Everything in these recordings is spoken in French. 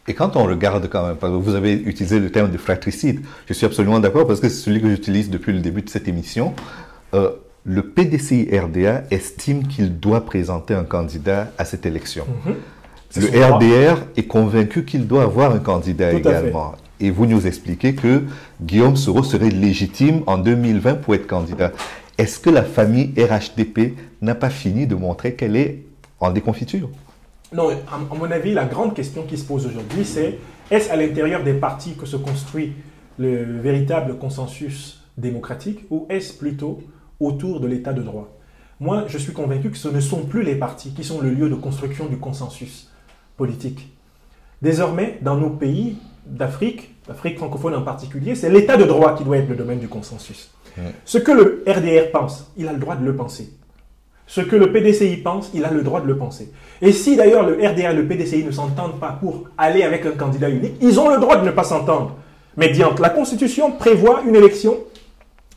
Et quand on regarde quand même, parce que vous avez utilisé le terme de fratricide, je suis absolument d'accord parce que c'est celui que j'utilise depuis le début de cette émission. Le PDCI-RDA estime qu'il doit présenter un candidat à cette élection. Le RDR est convaincu qu'il doit avoir un candidat également. Et vous nous expliquez que Guillaume Soro serait légitime en 2020 pour être candidat. Est-ce que la famille RHDP n'a pas fini de montrer qu'elle est en déconfiture? Non, à mon avis, la grande question qui se pose aujourd'hui, c'est est-ce à l'intérieur des partis que se construit le véritable consensus démocratique ou est-ce plutôt autour de l'état de droit? Moi, je suis convaincu que ce ne sont plus les partis qui sont le lieu de construction du consensus politique. Désormais, dans nos pays d'Afrique, l'Afrique francophone en particulier, c'est l'état de droit qui doit être le domaine du consensus. Ce que le RDR pense, il a le droit de le penser. Ce que le PDCI pense, il a le droit de le penser. Et si d'ailleurs le RDR et le PDCI ne s'entendent pas pour aller avec un candidat unique, ils ont le droit de ne pas s'entendre. Mais diante, la Constitution prévoit une élection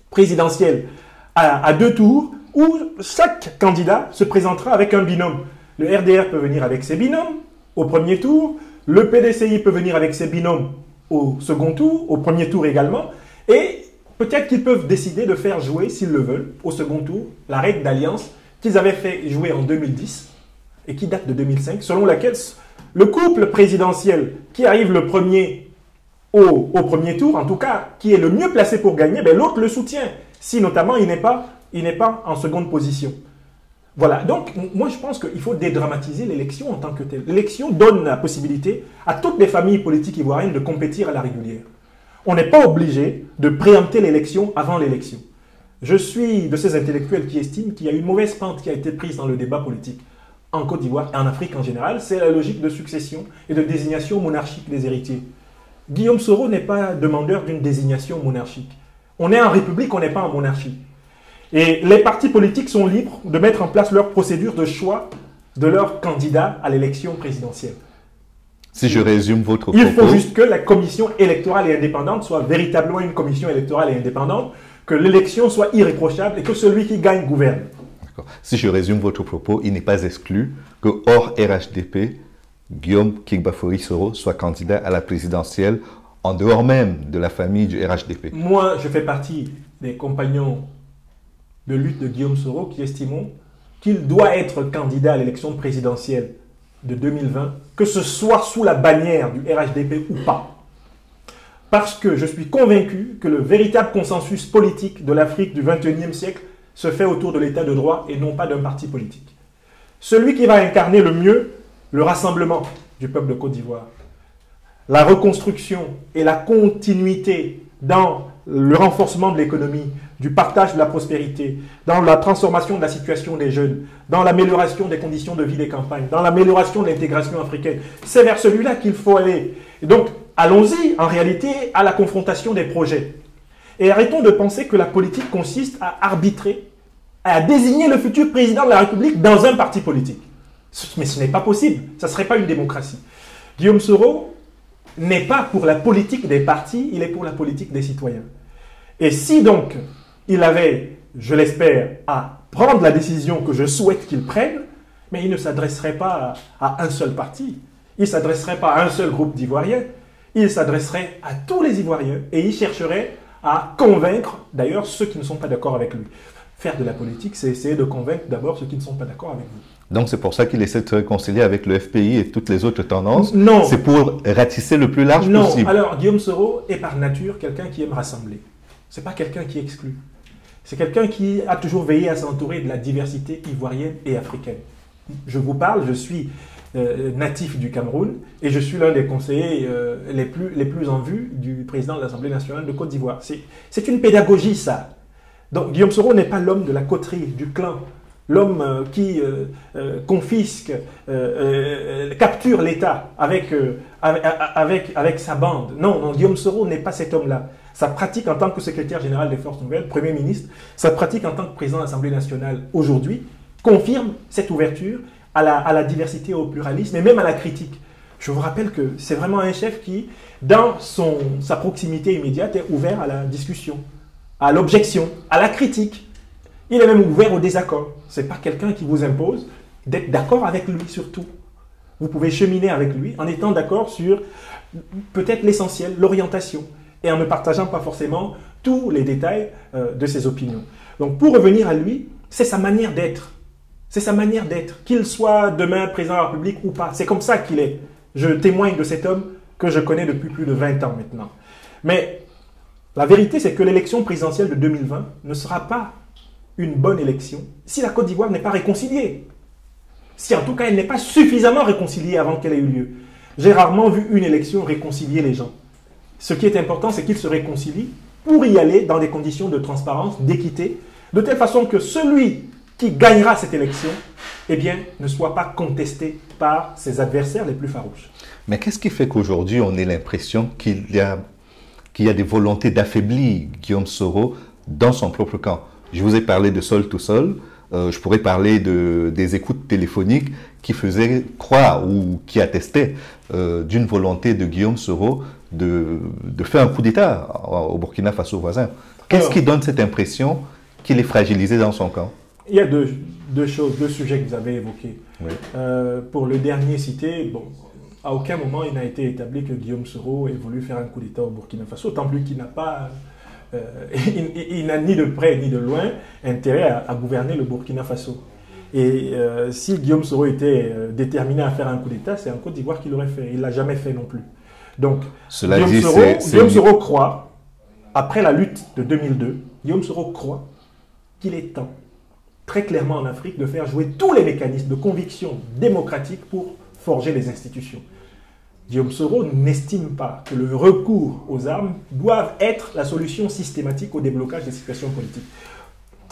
présidentielle à 2 tours où chaque candidat se présentera avec un binôme. Le RDR peut venir avec ses binômes au premier tour, le PDCI peut venir avec ses binômes au second tour, au premier tour également, et peut-être qu'ils peuvent décider de faire jouer, s'ils le veulent, au second tour, la règle d'alliance qu'ils avaient fait jouer en 2010 et qui date de 2005, selon laquelle le couple présidentiel qui arrive le premier au premier tour, en tout cas, qui est le mieux placé pour gagner, ben, l'autre le soutient, si notamment il n'est pas en seconde position. Voilà, donc moi je pense qu'il faut dédramatiser l'élection en tant que telle. L'élection donne la possibilité à toutes les familles politiques ivoiriennes de compétir à la régulière. On n'est pas obligé de préempter l'élection avant l'élection. Je suis de ces intellectuels qui estiment qu'il y a une mauvaise pente qui a été prise dans le débat politique en Côte d'Ivoire et en Afrique en général, c'est la logique de succession et de désignation monarchique des héritiers. Guillaume Soro n'est pas demandeur d'une désignation monarchique. On est en république, on n'est pas en monarchie. Et les partis politiques sont libres de mettre en place leur procédure de choix de leurs candidats à l'élection présidentielle. Si je résume votre propos... Il faut juste que la commission électorale et indépendante soit véritablement une commission électorale et indépendante, que l'élection soit irréprochable et que celui qui gagne gouverne. Si je résume votre propos, il n'est pas exclu que hors RHDP, Guillaume Kigbafori Soro soit candidat à la présidentielle en dehors même de la famille du RHDP. Moi, je fais partie des compagnons de lutte de Guillaume Soro qui estimons qu'il doit être candidat à l'élection présidentielle de 2020, que ce soit sous la bannière du RHDP ou pas. Parce que je suis convaincu que le véritable consensus politique de l'Afrique du XXIe siècle se fait autour de l'état de droit et non pas d'un parti politique. Celui qui va incarner le mieux le rassemblement du peuple de Côte d'Ivoire, la reconstruction et la continuité dans le renforcement de l'économie, du partage de la prospérité, dans la transformation de la situation des jeunes, dans l'amélioration des conditions de vie des campagnes, dans l'amélioration de l'intégration africaine. C'est vers celui-là qu'il faut aller. Et donc, allons-y, en réalité, à la confrontation des projets. Et arrêtons de penser que la politique consiste à arbitrer, à désigner le futur président de la République dans un parti politique. Mais ce n'est pas possible. Ça ne serait pas une démocratie. Guillaume Soro n'est pas pour la politique des partis, il est pour la politique des citoyens. Et si donc il avait, je l'espère, à prendre la décision que je souhaite qu'il prenne, mais il ne s'adresserait pas à un seul parti, il ne s'adresserait pas à un seul groupe d'Ivoiriens, il s'adresserait à tous les Ivoiriens et il chercherait à convaincre d'ailleurs ceux qui ne sont pas d'accord avec lui. Faire de la politique, c'est essayer de convaincre d'abord ceux qui ne sont pas d'accord avec vous. Donc c'est pour ça qu'il essaie de se réconcilier avec le FPI et toutes les autres tendances. Non. C'est pour ratisser le plus large possible. Non. Alors Guillaume Soro est par nature quelqu'un qui aime rassembler. Ce n'est pas quelqu'un qui exclut. C'est quelqu'un qui a toujours veillé à s'entourer de la diversité ivoirienne et africaine. Je vous parle, je suis natif du Cameroun et je suis l'un des conseillers les plus en vue du président de l'Assemblée nationale de Côte d'Ivoire. C'est une pédagogie, ça. Donc Guillaume Soro n'est pas l'homme de la coterie, du clan, l'homme qui confisque, capture l'État avec sa bande. Non, Guillaume Soro n'est pas cet homme-là. Sa pratique en tant que secrétaire général des Forces nouvelles, Premier ministre, sa pratique en tant que président de l'Assemblée nationale aujourd'hui, confirme cette ouverture à la diversité, au pluralisme et même à la critique. Je vous rappelle que c'est vraiment un chef qui, dans sa proximité immédiate, est ouvert à la discussion, à l'objection, à la critique. Il est même ouvert au désaccord. Ce n'est pas quelqu'un qui vous impose d'être d'accord avec lui surtout. Vous pouvez cheminer avec lui en étant d'accord sur peut-être l'essentiel, l'orientation, et en ne partageant pas forcément tous les détails de ses opinions. Donc pour revenir à lui, c'est sa manière d'être. C'est sa manière d'être. Qu'il soit demain président de la République ou pas, c'est comme ça qu'il est. Je témoigne de cet homme que je connais depuis plus de 20 ans maintenant. Mais la vérité, c'est que l'élection présidentielle de 2020 ne sera pas une bonne élection si la Côte d'Ivoire n'est pas réconciliée. Si en tout cas elle n'est pas suffisamment réconciliée avant qu'elle ait eu lieu. J'ai rarement vu une élection réconcilier les gens. Ce qui est important, c'est qu'ils se réconcilient pour y aller dans des conditions de transparence, d'équité, de telle façon que celui qui gagnera cette élection, eh bien, ne soit pas contesté par ses adversaires les plus farouches. Mais qu'est-ce qui fait qu'aujourd'hui, on ait l'impression qu'il y a des volontés d'affaiblir Guillaume Soro dans son propre camp? Je vous ai parlé de Sol to Sol. Je pourrais parler des écoutes téléphoniques qui faisaient croire ou qui attestaient d'une volonté de Guillaume Soro de faire un coup d'État au Burkina Faso voisin. Qu'est-ce qui donne cette impression qu'il est fragilisé dans son camp? Il y a deux sujets que vous avez évoqués. Oui. Pour le dernier cité, bon, à aucun moment il n'a été établi que Guillaume Soro ait voulu faire un coup d'État au Burkina Faso, tant plus qu'il n'a pas... il n'a ni de près ni de loin intérêt à gouverner le Burkina Faso. Et si Guillaume Soro était déterminé à faire un coup d'État, c'est en Côte d'Ivoire qu'il l'aurait fait. Il ne l'a jamais fait non plus. Donc, Guillaume Soro croit, après la lutte de 2002, Guillaume Soro croit qu'il est temps, très clairement en Afrique, de faire jouer tous les mécanismes de conviction démocratique pour forger les institutions. Guillaume Soro n'estime pas que le recours aux armes doive être la solution systématique au déblocage des situations politiques.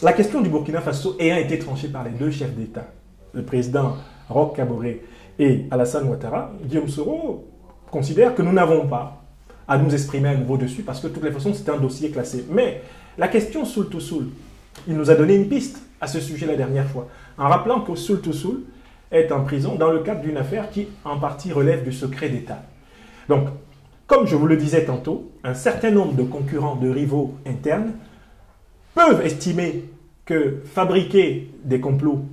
La question du Burkina Faso ayant été tranchée par les deux chefs d'État, le président Roch Kaboré et Alassane Ouattara, Guillaume Soro considère que nous n'avons pas à nous exprimer à nouveau dessus parce que de toutes les façons c'est un dossier classé. Mais la question Soul to Soul, il nous a donné une piste à ce sujet la dernière fois, en rappelant que Soul to Soul est en prison dans le cadre d'une affaire qui, en partie, relève du secret d'État. Donc, comme je vous le disais tantôt, un certain nombre de concurrents, de rivaux internes, peuvent estimer que fabriquer des complots,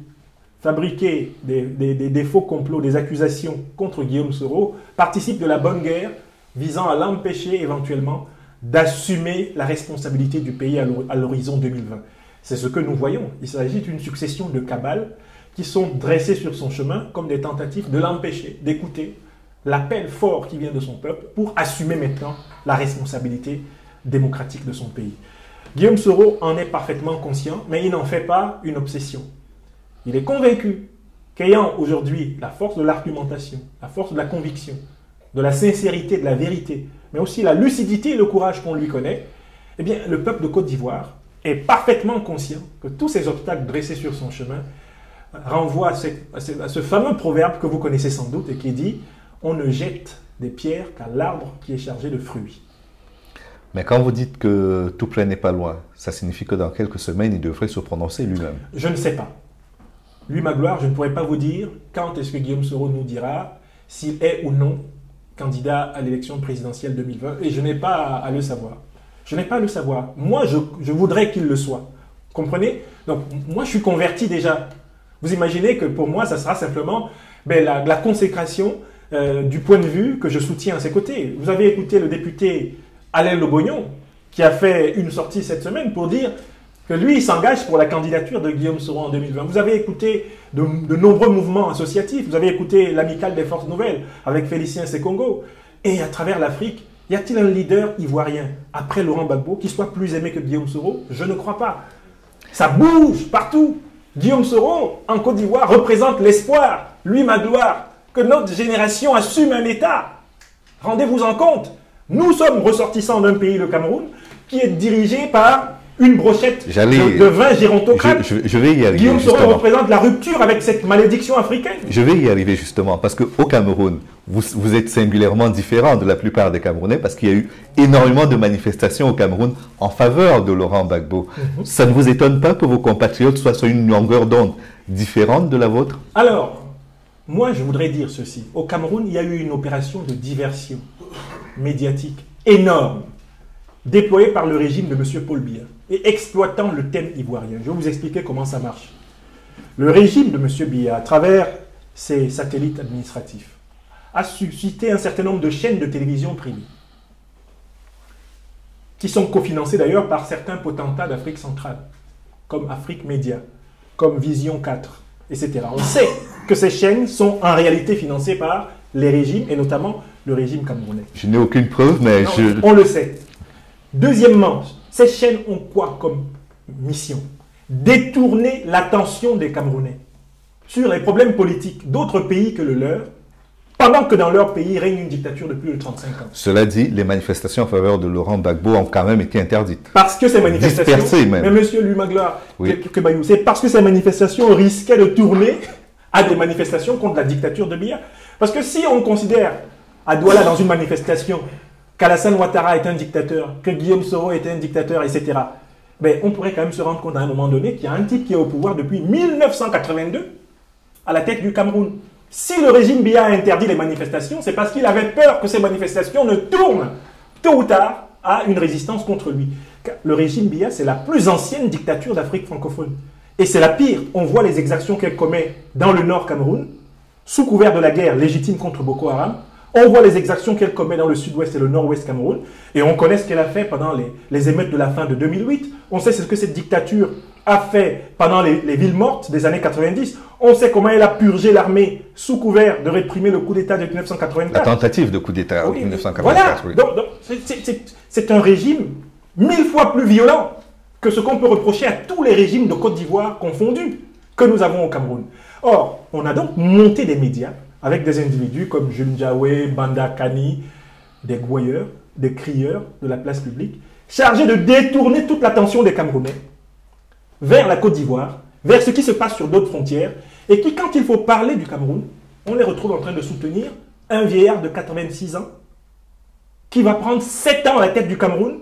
fabriquer des faux complots, des accusations contre Guillaume Soro, participe de la bonne guerre visant à l'empêcher éventuellement d'assumer la responsabilité du pays à l'horizon 2020. C'est ce que nous voyons. Il s'agit d'une succession de cabales qui sont dressés sur son chemin comme des tentatives de l'empêcher d'écouter l'appel fort qui vient de son peuple pour assumer maintenant la responsabilité démocratique de son pays. Guillaume Soro en est parfaitement conscient, mais il n'en fait pas une obsession. Il est convaincu qu'ayant aujourd'hui la force de l'argumentation, la force de la conviction, de la sincérité, de la vérité, mais aussi la lucidité et le courage qu'on lui connaît, eh bien, le peuple de Côte d'Ivoire est parfaitement conscient que tous ces obstacles dressés sur son chemin renvoie à ce fameux proverbe que vous connaissez sans doute et qui dit « On ne jette des pierres qu'à l'arbre qui est chargé de fruits ». Mais quand vous dites que tout près n'est pas loin, ça signifie que dans quelques semaines, il devrait se prononcer lui-même. Je ne sais pas. Lui, ma gloire, je ne pourrais pas vous dire quand est-ce que Guillaume Soro nous dira s'il est ou non candidat à l'élection présidentielle 2020 et je n'ai pas à le savoir. Je n'ai pas à le savoir. Moi, je voudrais qu'il le soit. Comprenez? Donc, moi, je suis converti déjà. Vous imaginez que pour moi, ça sera simplement la consécration du point de vue que je soutiens à ses côtés. Vous avez écouté le député Alain Lobognon qui a fait une sortie cette semaine pour dire que lui, il s'engage pour la candidature de Guillaume Soro en 2020. Vous avez écouté de nombreux mouvements associatifs. Vous avez écouté l'Amicale des Forces Nouvelles avec Félicien Sekongo. Et à travers l'Afrique, y a-t-il un leader ivoirien après Laurent Gbagbo qui soit plus aimé que Guillaume Soro? Je ne crois pas. Ça bouge partout. Guillaume Soro, en Côte d'Ivoire, représente l'espoir, lui, ma gloire, que notre génération assume un État. Rendez-vous en compte. Nous sommes ressortissants d'un pays, le Cameroun, qui est dirigé par une brochette de 20 gérontocrates. Je vais y arriver. Guillaume Soro représente la rupture avec cette malédiction africaine. Je vais y arriver justement, parce qu'au Cameroun, vous êtes singulièrement différent de la plupart des Camerounais, parce qu'il y a eu énormément de manifestations au Cameroun en faveur de Laurent Gbagbo. Ça ne vous étonne pas que vos compatriotes soient sur une longueur d'onde différente de la vôtre? Alors, moi je voudrais dire ceci. Au Cameroun, il y a eu une opération de diversion médiatique énorme, déployée par le régime de M. Paul Biya, et exploitant le thème ivoirien. Je vais vous expliquer comment ça marche. Le régime de M. Biya, à travers ses satellites administratifs, a suscité un certain nombre de chaînes de télévision privées, qui sont cofinancées d'ailleurs par certains potentats d'Afrique centrale, comme Afrique Média, comme Vision 4, etc. On sait que ces chaînes sont en réalité financées par les régimes, et notamment le régime camerounais. Je n'ai aucune preuve, mais on le sait. Deuxièmement, ces chaînes ont quoi comme mission? Détourner l'attention des Camerounais sur les problèmes politiques d'autres pays que le leur, pendant que dans leur pays règne une dictature de plus de 35 ans. Cela dit, les manifestations en faveur de Laurent Gbagbo ont quand même été interdites. Parce que ces manifestations... Dispersées même. Mais monsieur Lumagla, oui. C'est parce que ces manifestations risquaient de tourner à des manifestations contre la dictature de Biya. Parce que si on considère à Douala dans une manifestation qu'Alassane Ouattara est un dictateur, que Guillaume Soro est un dictateur, etc., ben, on pourrait quand même se rendre compte à un moment donné qu'il y a un type qui est au pouvoir depuis 1982 à la tête du Cameroun. Si le régime Biya a interdit les manifestations, c'est parce qu'il avait peur que ces manifestations ne tournent tôt ou tard à une résistance contre lui. Le régime Biya, c'est la plus ancienne dictature d'Afrique francophone. Et c'est la pire. On voit les exactions qu'elle commet dans le nord Cameroun, sous couvert de la guerre légitime contre Boko Haram. On voit les exactions qu'elle commet dans le sud-ouest et le nord-ouest Cameroun. Et on connaît ce qu'elle a fait pendant les émeutes de la fin de 2008. On sait ce que cette dictature a fait pendant les villes mortes des années 90. On sait comment elle a purgé l'armée sous couvert de réprimer le coup d'État de 1984. La tentative de coup d'État en 1984. Voilà. Oui. Donc c'est un régime 1000 fois plus violent que ce qu'on peut reprocher à tous les régimes de Côte d'Ivoire confondus que nous avons au Cameroun. Or, on a donc monté des médias avec des individus comme Jules Ndiawe, Banda Kani, des gouailleurs, des crieurs de la place publique, chargés de détourner toute l'attention des Camerounais vers la Côte d'Ivoire, vers ce qui se passe sur d'autres frontières, et qui, quand il faut parler du Cameroun, on les retrouve en train de soutenir un vieillard de 86 ans qui va prendre 7 ans à la tête du Cameroun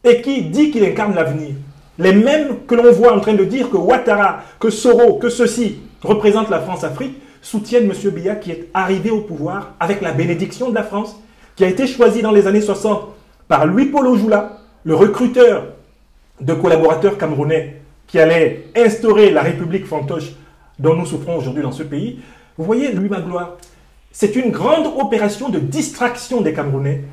et qui dit qu'il incarne l'avenir. Les mêmes que l'on voit en train de dire que Ouattara, que Soro, que ceux-ci représentent la France-Afrique, soutiennent M. Biya qui est arrivé au pouvoir avec la bénédiction de la France, qui a été choisi dans les années 60 par Louis-Paul Ojoula, le recruteur de collaborateurs camerounais qui allait instaurer la République fantoche dont nous souffrons aujourd'hui dans ce pays. Vous voyez, Louis Magloire, c'est une grande opération de distraction des Camerounais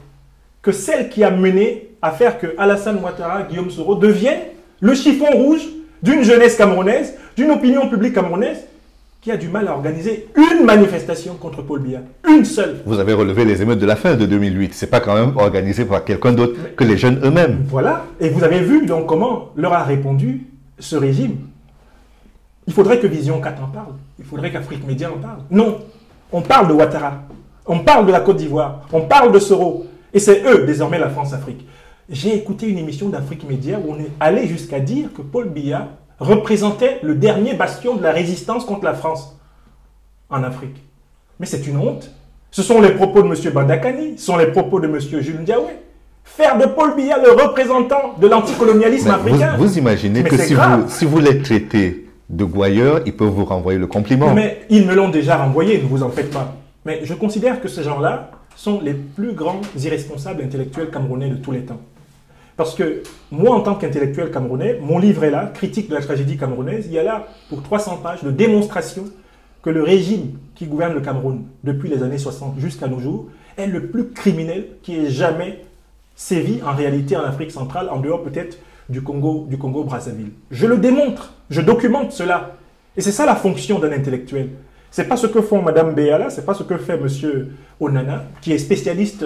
que celle qui a mené à faire que Alassane Ouattara, Guillaume Soro deviennent le chiffon rouge d'une jeunesse camerounaise, d'une opinion publique camerounaise qui a du mal à organiser une manifestation contre Paul Biya. Une seule. Vous avez relevé les émeutes de la fin de 2008. Ce n'est pas quand même organisé par quelqu'un d'autre que les jeunes eux-mêmes. Voilà. Et vous avez vu donc comment leur a répondu ce régime. Il faudrait que Vision 4 en parle. Il faudrait qu'Afrique Média en parle. Non. On parle de Ouattara. On parle de la Côte d'Ivoire. On parle de Soro. Et c'est eux, désormais, la France-Afrique. J'ai écouté une émission d'Afrique Média où on est allé jusqu'à dire que Paul Biya représentait le dernier bastion de la résistance contre la France en Afrique. Mais c'est une honte. Ce sont les propos de M. Bandakani, ce sont les propos de M. Jules Ndiawe. Faire de Paul Biya le représentant de l'anticolonialisme africain. Vous imaginez que si vous les traitez de gouailleurs, ils peuvent vous renvoyer le compliment. Mais ils me l'ont déjà renvoyé, ne vous en faites pas. Mais je considère que ces gens-là sont les plus grands irresponsables intellectuels camerounais de tous les temps. Parce que moi, en tant qu'intellectuel camerounais, mon livre est là, Critique de la tragédie camerounaise. Il y a là, pour 300 pages, de démonstration que le régime qui gouverne le Cameroun depuis les années 60 jusqu'à nos jours est le plus criminel qui ait jamais sévi en réalité en Afrique centrale, en dehors peut-être du Congo-Brazzaville. Je le démontre, je documente cela. Et c'est ça la fonction d'un intellectuel. C'est pas ce que font Mme Béala, c'est pas ce que fait M. Onana, qui est spécialiste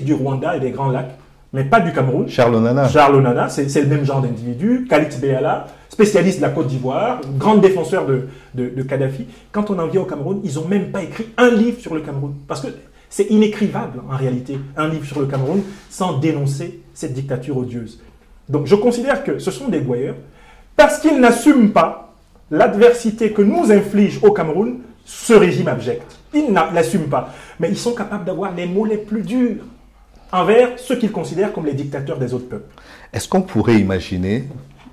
du Rwanda et des Grands Lacs, mais pas du Cameroun. Charles Onana. Charles Onana, c'est le même genre d'individu. Khalid Béala, spécialiste de la Côte d'Ivoire, grand défenseur de Kadhafi. Quand on en vient au Cameroun, ils n'ont même pas écrit un livre sur le Cameroun. Parce que c'est inécrivable, en réalité, un livre sur le Cameroun sans dénoncer cette dictature odieuse. Donc je considère que ce sont des gouailleurs parce qu'ils n'assument pas l'adversité que nous inflige au Cameroun ce régime abject. Ils n'assument pas. Mais ils sont capables d'avoir les mots les plus durs envers ceux qu'ils considèrent comme les dictateurs des autres peuples. Est-ce qu'on pourrait imaginer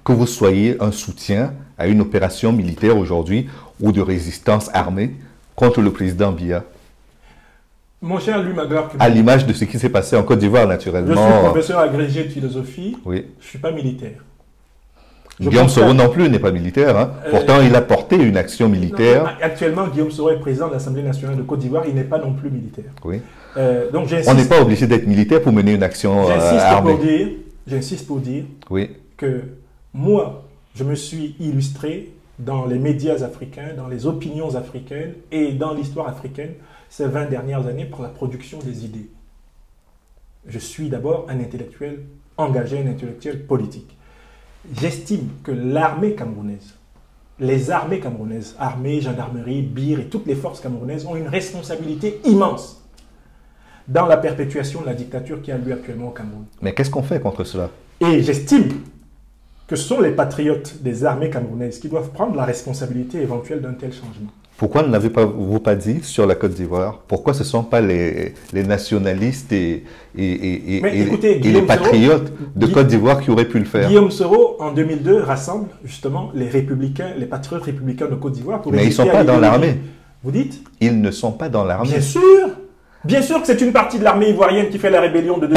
que vous soyez un soutien à une opération militaire aujourd'hui ou de résistance armée contre le président Biya? Mon cher Louis Magloire, à l'image de ce qui s'est passé en Côte d'Ivoire, naturellement. Je suis professeur agrégé de philosophie. Oui. Je ne suis pas militaire. Guillaume Soro non plus n'est pas militaire. Hein. Pourtant, il a porté une action militaire. Non, actuellement, Guillaume Soro est président de l'Assemblée nationale de Côte d'Ivoire. Il n'est pas non plus militaire. Oui. Donc, on n'est pas obligé d'être militaire pour mener une action armée. J'insiste pour dire oui. que moi, je me suis illustré dans les médias africains, dans les opinions africaines et dans l'histoire africaine ces 20 dernières années par la production des idées. Je suis d'abord un intellectuel engagé, un intellectuel politique. J'estime que l'armée camerounaise, les armées camerounaises, armée, gendarmerie, BIR et toutes les forces camerounaises ont une responsabilité immense dans la perpétuation de la dictature qui a lieu actuellement au Cameroun. Mais qu'est-ce qu'on fait contre cela? Et j'estime que ce sont les patriotes des armées camerounaises qui doivent prendre la responsabilité éventuelle d'un tel changement. Pourquoi ne l'avez-vous pas dit sur la Côte d'Ivoire? Pourquoi ce ne sont pas les nationalistes et les patriotes de Côte d'Ivoire qui auraient pu le faire? Guillaume Soro, en 2002, rassemble justement les républicains, les patriotes républicains de Côte d'Ivoire pour... Mais ils ne sont pas dans l'armée. Vous dites? Ils ne sont pas dans l'armée. Bien sûr! Bien sûr que c'est une partie de l'armée ivoirienne qui fait la rébellion de 2002.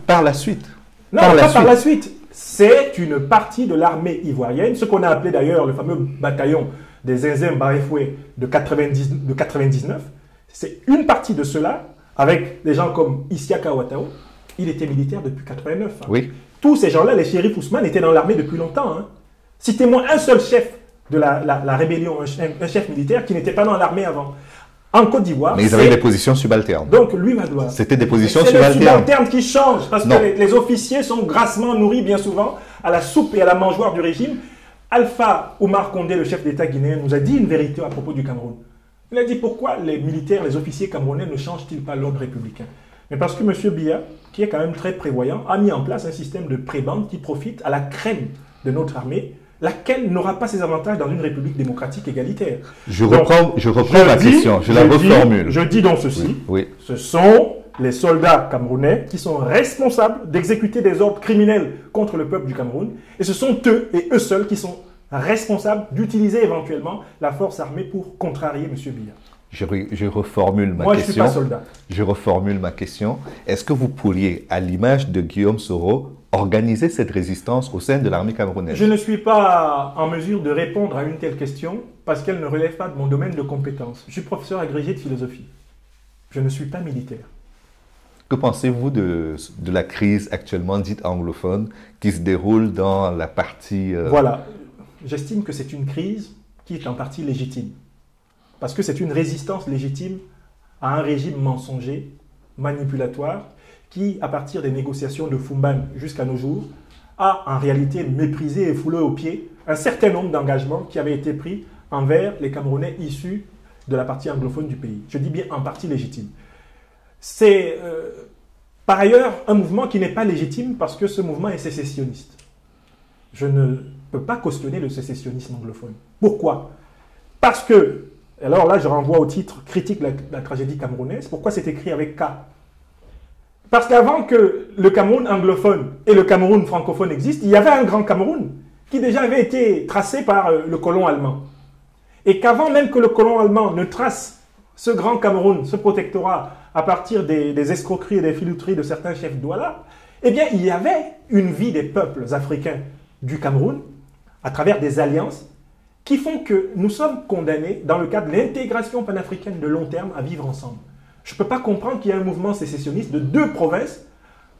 Par la suite. Non, pas par la suite. C'est une partie de l'armée ivoirienne, ce qu'on a appelé d'ailleurs le fameux bataillon des Zinzin Barefoué de 99. C'est une partie de cela, avec des gens comme Isiaka Ouattao. Il était militaire depuis 89. Hein. Oui. Tous ces gens-là, les shérifs Ousmane, étaient dans l'armée depuis longtemps. Hein. Citez-moi un seul chef de la rébellion, un chef militaire qui n'était pas dans l'armée avant. En Côte d'Ivoire. Mais ils avaient des positions subalternes. Donc, lui, Magloire. C'était des positions subalternes. C'est les subalternes qui changent, parce que les officiers sont grassement nourris bien souvent à la soupe et à la mangeoire du régime. Alpha Oumar Condé, le chef d'État guinéen, nous a dit une vérité à propos du Cameroun. Il a dit pourquoi les militaires, les officiers camerounais ne changent-ils pas l'ordre républicain? Mais parce que M. Biya, qui est quand même très prévoyant, a mis en place un système de prébande qui profite à la crème de notre armée, laquelle n'aura pas ses avantages dans une république démocratique égalitaire. Je reprends ma question, je la reformule. Je dis donc ceci, oui. Ce sont les soldats camerounais qui sont responsables d'exécuter des ordres criminels contre le peuple du Cameroun, et ce sont eux et eux seuls qui sont responsables d'utiliser éventuellement la force armée pour contrarier M. Biya. Je reformule ma question. Moi, je ne suis pas soldat. Je reformule ma question. Est-ce que vous pourriez, à l'image de Guillaume Soro, organiser cette résistance au sein de l'armée camerounaise? Je ne suis pas en mesure de répondre à une telle question parce qu'elle ne relève pas de mon domaine de compétence. Je suis professeur agrégé de philosophie. Je ne suis pas militaire. Que pensez-vous de la crise actuellement dite anglophone qui se déroule dans la partie... Voilà. J'estime que c'est une crise qui est en partie légitime. Parce que c'est une résistance légitime à un régime mensonger, manipulatoire, qui, à partir des négociations de Fumban jusqu'à nos jours, a en réalité méprisé et foulé aux pieds un certain nombre d'engagements qui avaient été pris envers les Camerounais issus de la partie anglophone du pays. Je dis bien en partie légitime. C'est par ailleurs un mouvement qui n'est pas légitime parce que ce mouvement est sécessionniste. Je ne peux pas cautionner le sécessionnisme anglophone. Pourquoi? Parce que, alors là je renvoie au titre critique de la tragédie camerounaise, pourquoi c'est écrit avec K? Parce qu'avant que le Cameroun anglophone et le Cameroun francophone existent, il y avait un grand Cameroun qui déjà avait été tracé par le colon allemand. Et qu'avant même que le colon allemand ne trace ce grand Cameroun, ce protectorat, à partir des escroqueries et des filouteries de certains chefs douala, eh bien, il y avait une vie des peuples africains du Cameroun à travers des alliances qui font que nous sommes condamnés, dans le cadre de l'intégration panafricaine de long terme, à vivre ensemble. Je ne peux pas comprendre qu'il y ait un mouvement sécessionniste de deux provinces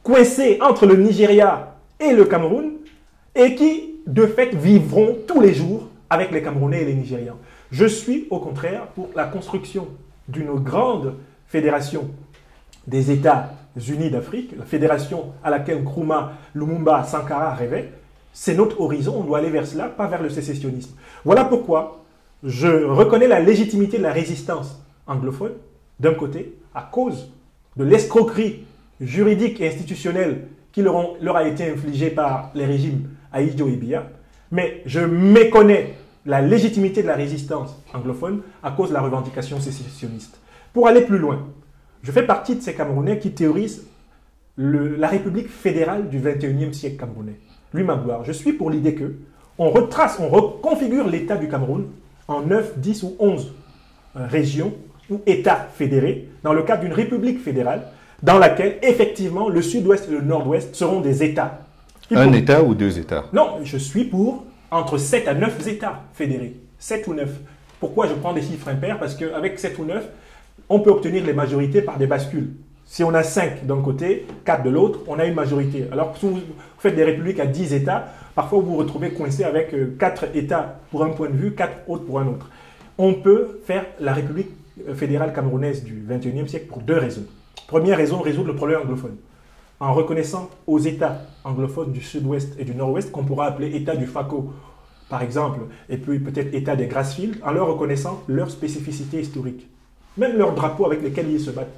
coincées entre le Nigeria et le Cameroun et qui, de fait, vivront tous les jours avec les Camerounais et les Nigérians. Je suis, au contraire, pour la construction d'une grande fédération des États-Unis d'Afrique, la fédération à laquelle Nkrumah, Lumumba, Sankara rêvaient. C'est notre horizon, on doit aller vers cela, pas vers le sécessionnisme. Voilà pourquoi je reconnais la légitimité de la résistance anglophone, d'un côté, à cause de l'escroquerie juridique et institutionnelle qui leur a été infligée par les régimes Ahidjo et Biya, mais je méconnais la légitimité de la résistance anglophone à cause de la revendication sécessionniste. Pour aller plus loin, je fais partie de ces Camerounais qui théorisent la République fédérale du 21e siècle camerounais. Lui, ma gloire, je suis pour l'idée que on reconfigure l'État du Cameroun en 9, 10 ou 11 régions ou États fédérés dans le cadre d'une République fédérale dans laquelle, effectivement, le sud-ouest et le nord-ouest seront des États. Un État ou deux États? Non, je suis pour entre 7 à 9 États fédérés. 7 ou 9. Pourquoi je prends des chiffres impairs? Parce qu'avec 7 ou 9, on peut obtenir les majorités par des bascules. Si on a 5 d'un côté, 4 de l'autre, on a une majorité. Alors que si vous faites des républiques à 10 États, parfois vous vous retrouvez coincé avec 4 États pour un point de vue, 4 autres pour un autre. On peut faire la République fédérale camerounaise du XXIe siècle pour 2 raisons. Première raison, résoudre le problème anglophone. En reconnaissant aux États anglophones du sud-ouest et du nord-ouest, qu'on pourra appeler États du FACO, par exemple, et puis peut-être États des Grassfields, en leur reconnaissant leur spécificité historique. Même leurs drapeaux avec lesquels ils se battent.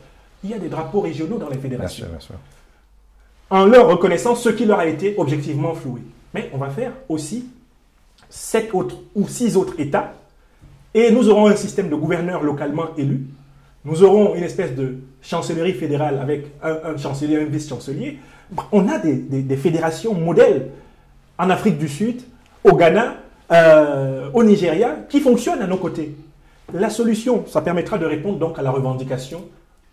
Il y a des drapeaux régionaux dans les fédérations. Bien sûr, bien sûr. En leur reconnaissant ce qui leur a été objectivement floué. Mais on va faire aussi 7 autres ou 6 autres États, et nous aurons un système de gouverneurs localement élus. Nous aurons une espèce de chancellerie fédérale avec un chancelier et un vice-chancelier. On a des fédérations modèles en Afrique du Sud, au Ghana, au Nigeria, qui fonctionnent à nos côtés. La solution, ça permettra de répondre donc à la revendication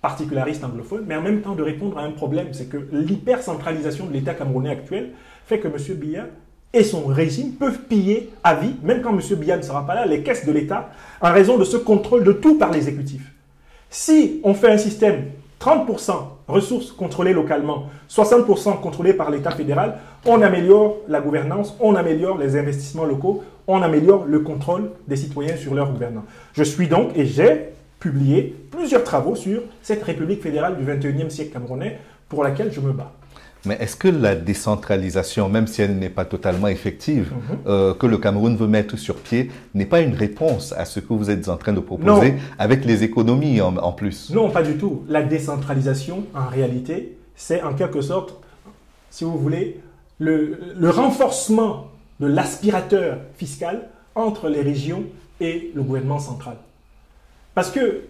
particulariste anglophone, mais en même temps de répondre à un problème, c'est que l'hypercentralisation de l'État camerounais actuel fait que M. Biya et son régime peuvent piller à vie, même quand M. Biya ne sera pas là, les caisses de l'État, en raison de ce contrôle de tout par l'exécutif. Si on fait un système 30% ressources contrôlées localement, 60% contrôlées par l'État fédéral, on améliore la gouvernance, on améliore les investissements locaux, on améliore le contrôle des citoyens sur leur gouvernance. Je suis donc, et j'ai publié plusieurs travaux sur cette République fédérale du XXIe siècle camerounais pour laquelle je me bats. Mais est-ce que la décentralisation, même si elle n'est pas totalement effective, que le Cameroun veut mettre sur pied, n'est pas une réponse à ce que vous êtes en train de proposer, avec les économies en plus? Non, pas du tout. La décentralisation, en réalité, c'est en quelque sorte, si vous voulez, le renforcement de l'aspirateur fiscal entre les régions et le gouvernement central. Parce que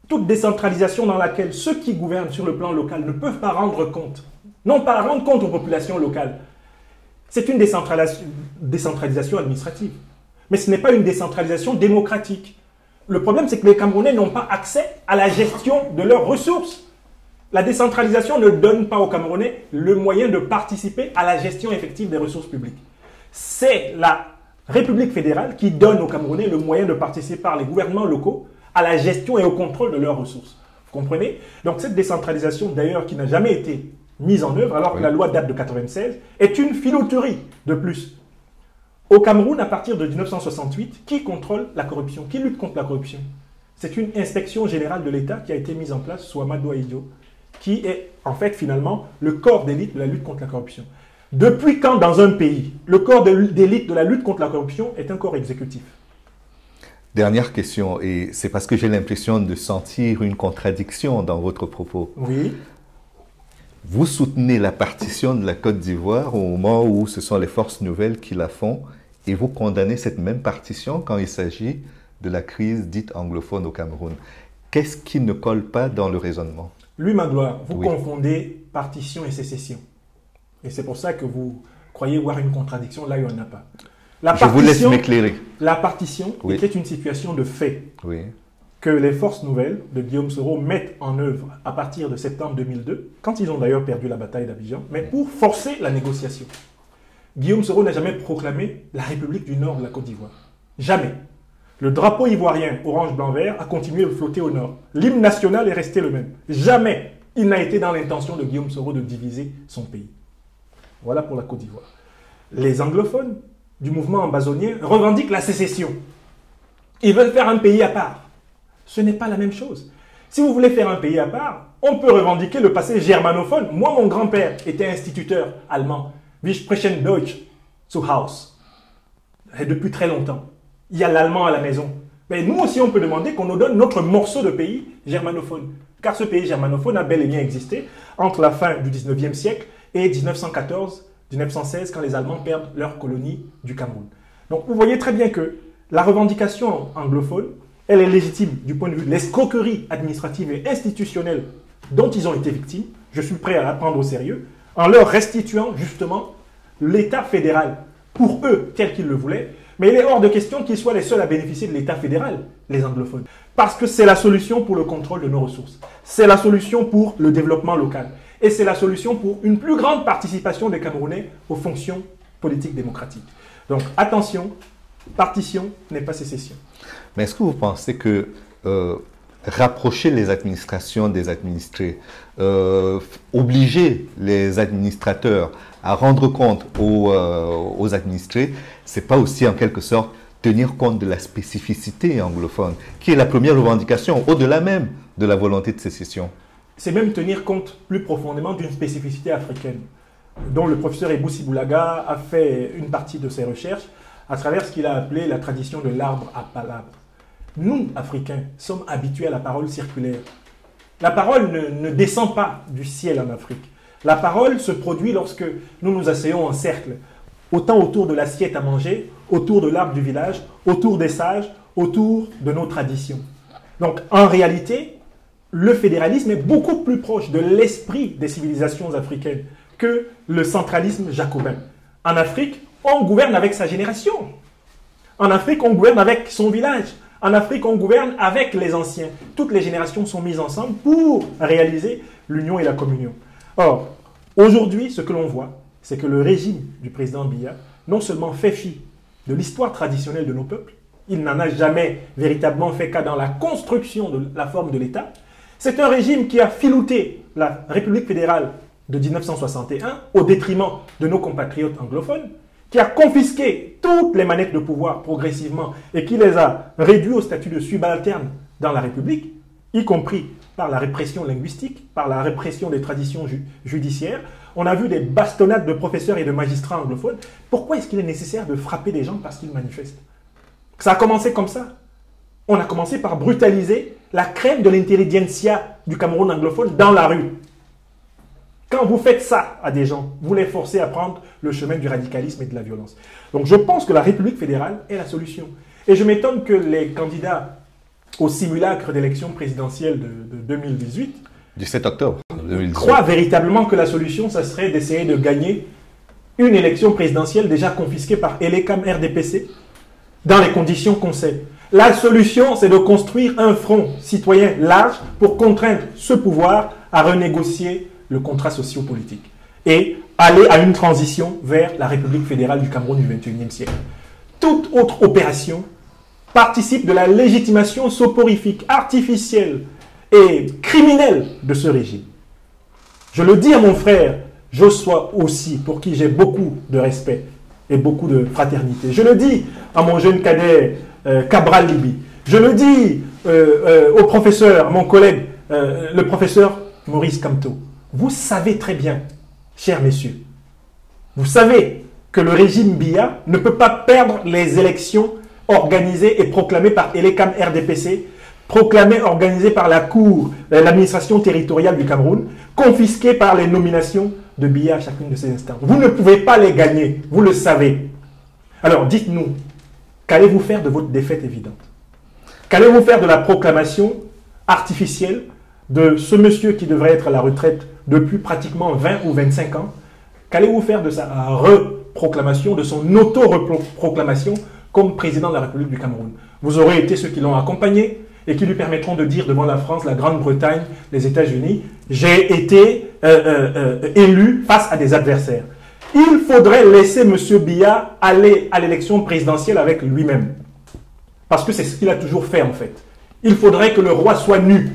toute décentralisation dans laquelle ceux qui gouvernent sur le plan local ne peuvent pas rendre compte, non pas rendre compte aux populations locales, c'est une décentralisation administrative. Mais ce n'est pas une décentralisation démocratique. Le problème, c'est que les Camerounais n'ont pas accès à la gestion de leurs ressources. La décentralisation ne donne pas aux Camerounais le moyen de participer à la gestion effective des ressources publiques. C'est la République fédérale qui donne aux Camerounais le moyen de participer par les gouvernements locaux à la gestion et au contrôle de leurs ressources. Vous comprenez? Donc cette décentralisation, d'ailleurs, qui n'a jamais été mise en œuvre, alors que la loi date de 1996, est une filouterie de plus. Au Cameroun, à partir de 1968, qui contrôle la corruption? Qui lutte contre la corruption? C'est une inspection générale de l'État qui a été mise en place sous Amadou Ahidjo, qui est en fait finalement le corps d'élite de la lutte contre la corruption. Depuis quand dans un pays, le corps d'élite de la lutte contre la corruption est un corps exécutif? Dernière question, et c'est parce que j'ai l'impression de sentir une contradiction dans votre propos. Oui. Vous soutenez la partition de la Côte d'Ivoire au moment où ce sont les forces nouvelles qui la font, et vous condamnez cette même partition quand il s'agit de la crise dite anglophone au Cameroun. Qu'est-ce qui ne colle pas dans le raisonnement? Lui, Magloire, vous confondez partition et sécession. Et c'est pour ça que vous croyez voir une contradiction là où il n'y en a pas. Je vous laisse m'éclairer. La partition était une situation de fait que les forces nouvelles de Guillaume Soro mettent en œuvre à partir de septembre 2002, quand ils ont d'ailleurs perdu la bataille d'Abidjan, mais pour forcer la négociation. Guillaume Soro n'a jamais proclamé la République du Nord de la Côte d'Ivoire. Jamais. Le drapeau ivoirien orange, blanc, vert a continué de flotter au nord. L'hymne national est resté le même. Jamais il n'a été dans l'intention de Guillaume Soro de diviser son pays. Voilà pour la Côte d'Ivoire. Les anglophones du mouvement ambazonien revendiquent la sécession. Ils veulent faire un pays à part. Ce n'est pas la même chose. Si vous voulez faire un pays à part, on peut revendiquer le passé germanophone. Moi, mon grand-père était instituteur allemand. Wir sprechen Deutsch zu Hause. Et depuis très longtemps. Il y a l'allemand à la maison. Mais nous aussi, on peut demander qu'on nous donne notre morceau de pays germanophone. Car ce pays germanophone a bel et bien existé entre la fin du 19e siècle et 1914-1916, quand les Allemands perdent leur colonie du Cameroun. Donc vous voyez très bien que la revendication anglophone, elle est légitime du point de vue de l'escroquerie administrative et institutionnelle dont ils ont été victimes. Je suis prêt à la prendre au sérieux, en leur restituant justement l'État fédéral pour eux, tel qu'ils le voulaient. Mais il est hors de question qu'ils soient les seuls à bénéficier de l'État fédéral, les anglophones. Parce que c'est la solution pour le contrôle de nos ressources. C'est la solution pour le développement local. Et c'est la solution pour une plus grande participation des Camerounais aux fonctions politiques démocratiques. Donc attention, partition n'est pas sécession. Mais est-ce que vous pensez que rapprocher les administrations des administrés, obliger les administrateurs à rendre compte aux administrés, c'est pas aussi en quelque sorte tenir compte de la spécificité anglophone, qui est la première revendication, au-delà même de la volonté de sécession? C'est même tenir compte plus profondément d'une spécificité africaine, dont le professeur Ebou Boulaga a fait une partie de ses recherches à travers ce qu'il a appelé la tradition de l'arbre à palabre. Nous, Africains, sommes habitués à la parole circulaire. La parole ne descend pas du ciel en Afrique. La parole se produit lorsque nous nous asseyons en cercle, autant autour de l'assiette à manger, autour de l'arbre du village, autour des sages, autour de nos traditions. Donc, en réalité, le fédéralisme est beaucoup plus proche de l'esprit des civilisations africaines que le centralisme jacobin. En Afrique, on gouverne avec sa génération. En Afrique, on gouverne avec son village. En Afrique, on gouverne avec les anciens. Toutes les générations sont mises ensemble pour réaliser l'union et la communion. Or, aujourd'hui, ce que l'on voit, c'est que le régime du président Biya non seulement fait fi de l'histoire traditionnelle de nos peuples, il n'en a jamais véritablement fait cas dans la construction de la forme de l'État. C'est un régime qui a filouté la République fédérale de 1961 au détriment de nos compatriotes anglophones, qui a confisqué toutes les manettes de pouvoir progressivement et qui les a réduits au statut de subalternes dans la République, y compris par la répression linguistique, par la répression des traditions judiciaires. On a vu des bastonnades de professeurs et de magistrats anglophones. Pourquoi est-ce qu'il est nécessaire de frapper des gens parce qu'ils manifestent? Ça a commencé comme ça. On a commencé par brutaliser la crème de l'intelligentsia du Cameroun anglophone dans la rue. Quand vous faites ça à des gens, vous les forcez à prendre le chemin du radicalisme et de la violence. Donc je pense que la République fédérale est la solution. Et je m'étonne que les candidats au simulacre d'élection présidentielle de 2018 du 7 octobre 2018 croient véritablement que la solution, ça serait d'essayer de gagner une élection présidentielle déjà confisquée par Elekam RDPC dans les conditions qu'on sait. La solution, c'est de construire un front citoyen large pour contraindre ce pouvoir à renégocier le contrat socio-politique et aller à une transition vers la République fédérale du Cameroun du XXIe siècle. Toute autre opération participe de la légitimation soporifique, artificielle et criminelle de ce régime. Je le dis à mon frère Joshua aussi, pour qui j'ai beaucoup de respect et beaucoup de fraternité. Je le dis à mon jeune cadet Cabral Libi. Je le dis au professeur, mon collègue, le professeur Maurice Kamto. Vous savez très bien, chers messieurs, vous savez que le régime Biya ne peut pas perdre les élections organisées et proclamées par Elekam RDPC, proclamées, organisées par la Cour, l'administration territoriale du Cameroun, confisquées par les nominations de Biya à chacune de ces instances. Vous ne pouvez pas les gagner, vous le savez. Alors dites-nous, qu'allez-vous faire de votre défaite évidente? Qu'allez-vous faire de la proclamation artificielle de ce monsieur qui devrait être à la retraite depuis pratiquement 20 ou 25 ans? Qu'allez-vous faire de sa reproclamation, de son auto-reproclamation comme président de la République du Cameroun? Vous aurez été ceux qui l'ont accompagné et qui lui permettront de dire devant la France, la Grande-Bretagne, les États-Unis, j'ai été élu face à des adversaires. Il faudrait laisser M. Biya aller à l'élection présidentielle avec lui-même. Parce que c'est ce qu'il a toujours fait en fait. Il faudrait que le roi soit nu.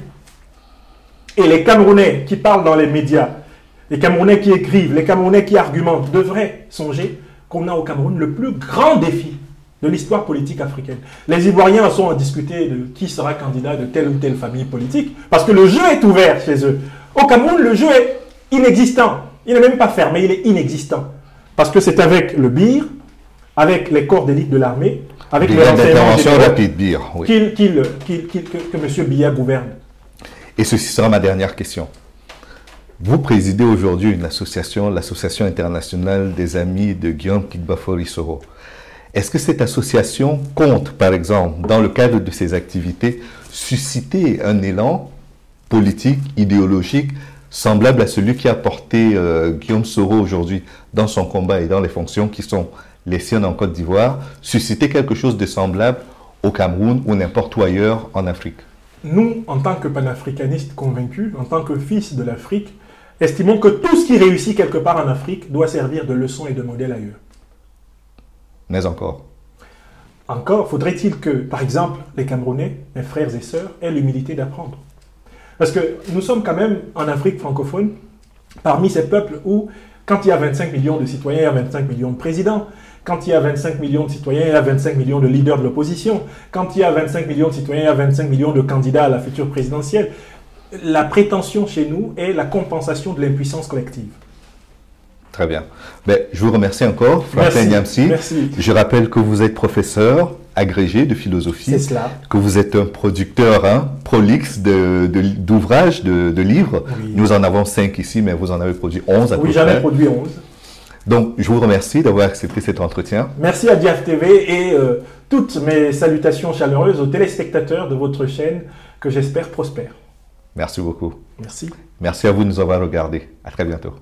Et les Camerounais qui parlent dans les médias, les Camerounais qui écrivent, les Camerounais qui argumentent, devraient songer qu'on a au Cameroun le plus grand défi de l'histoire politique africaine. Les Ivoiriens en sont à discuter de qui sera candidat de telle ou telle famille politique, parce que le jeu est ouvert chez eux. Au Cameroun, le jeu est inexistant. Il n'est même pas fermé, il est inexistant. Parce que c'est avec le BIR, avec les corps d'élite de l'armée, avec les renseignements généraux que M. Biya gouverne. Et ceci sera ma dernière question. Vous présidez aujourd'hui une association, l'Association internationale des amis de Guillaume Kigbafori Soro. Est-ce que cette association compte, par exemple, dans le cadre de ses activités, susciter un élan politique, idéologique, semblable à celui qui a porté Guillaume Soro aujourd'hui dans son combat et dans les fonctions qui sont les siennes en Côte d'Ivoire, susciter quelque chose de semblable au Cameroun ou n'importe où ailleurs en Afrique? Nous, en tant que panafricanistes convaincus, en tant que fils de l'Afrique, estimons que tout ce qui réussit quelque part en Afrique doit servir de leçon et de modèle ailleurs. Mais encore. Encore, faudrait-il que, par exemple, les Camerounais, mes frères et sœurs, aient l'humilité d'apprendre. Parce que nous sommes quand même en Afrique francophone, parmi ces peuples où, quand il y a 25 millions de citoyens, il y a 25 millions de présidents. Quand il y a 25 millions de citoyens, il y a 25 millions de leaders de l'opposition. Quand il y a 25 millions de citoyens, il y a 25 millions de candidats à la future présidentielle. La prétention chez nous est la compensation de l'impuissance collective. Très bien. Ben, je vous remercie encore, Franklin Nyamsi. Merci. Je rappelle que vous êtes professeur agrégé de philosophie. C'est cela. Que vous êtes un producteur prolixe d'ouvrages, de livres. Oui. Nous en avons 5 ici, mais vous en avez produit 11 à peu Oui, près. j'en ai produit 11. Donc, je vous remercie d'avoir accepté cet entretien. Merci à Diaf TV et toutes mes salutations chaleureuses aux téléspectateurs de votre chaîne que j'espère prospère. Merci beaucoup. Merci. Merci à vous de nous avoir regardés. À très bientôt.